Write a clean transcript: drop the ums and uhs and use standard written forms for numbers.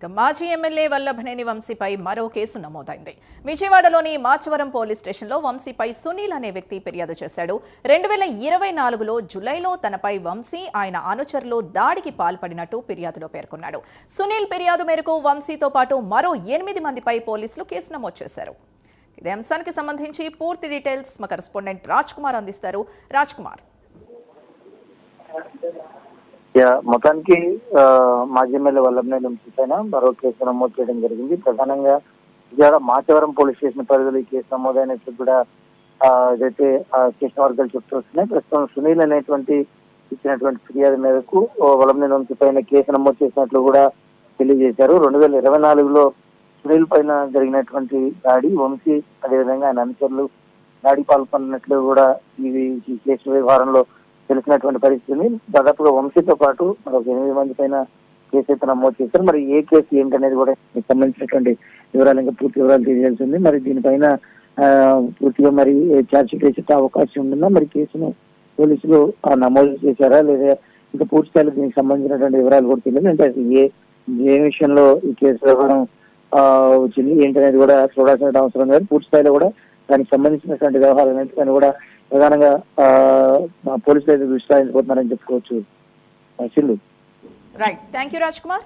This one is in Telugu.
మాజీ ఎమ్మెల్యే వల్లభనేని వంశీపై మరో కేసు నమోదైంది. విజయవాడలోని మాచవరం పోలీస్ స్టేషన్లో వంశీపై సునీల్ అనే వ్యక్తి ఫిర్యాదు చేశాడు. 2024లో జులైలో తనపై వంశీ ఆయన అనుచరులు దాడికి పాల్పడినట్టు ఫిర్యాదులో పేర్కొన్నాడు. సునీల్ ఫిర్యాదు మేరకు వంశీతో పాటు మరో 8 మందిపై పోలీసులు కేసు నమోదు చేశారు. ఇదే అంశానికి సంబంధించి పూర్తి డీటెయిల్స్ మా కరెస్పాండెంట్ రాజ్ కుమార్ అందిస్తారు. రాజ్ కుమార్, మొత్తానికి మాజీ ఎమ్మెల్యే వల్లభనేని వంశీ పైన మరో కేసు నమోదు చేయడం జరిగింది. ప్రధానంగా విజయవాడ మాచవరం పోలీస్ స్టేషన్ పరిధిలో ఈ కేసు నమోదైనట్లు కూడా ఏదైతే స్టేషన్ వర్గాలు చెప్తూ వస్తున్నాయి. ప్రస్తుతం సునీల్ అనేటువంటి ఇచ్చినటువంటి ఫిర్యాదు మేరకు వల్లభనేని వంశీ పైన కేసు నమోదు చేసినట్లు కూడా తెలియజేశారు. 2024లో సునీల్ పైన జరిగినటువంటి దాడి, వంశీ అదేవిధంగా ఆయన అనుచరులు దాడి పాల్పడినట్లు కూడా ఈ కేసు వ్యవహారంలో తెలిసినటువంటి పరిస్థితిని దాదాపుగా వంశీతో పాటు మరొక 8 మంది పైన కేసు అయితే నమోదు చేశారు. మరి ఏ కేసు ఏంటనేది కూడా సంబంధించినటువంటి వివరాలు ఇంకా పూర్తి వివరాలు తెలియాల్సింది. మరి దీనిపైన పూర్తిగా మరి ఛార్జ్ షీట్ వేసే అవకాశం ఉంటుందా, మరి కేసును పోలీసులు నమోదు చేశారా లేదా ఇంకా పూర్తి స్థాయిలో దీనికి సంబంధించినటువంటి వివరాలు కూడా తెలియదు. అంటే ఏ విషయంలో ఈ కేసు వ్యవహారం వచ్చింది ఏంటనేది కూడా చూడాల్సిన అవసరం లేదు. పూర్తి స్థాయిలో కూడా దానికి సంబంధించినటువంటి వ్యవహారం ఏంటి కూడా ప్రధానంగా పోలీసులు అయితే దృష్టి సారించబోతున్నారని చెప్పుకోవచ్చు. Right, thank you Raj Kumar.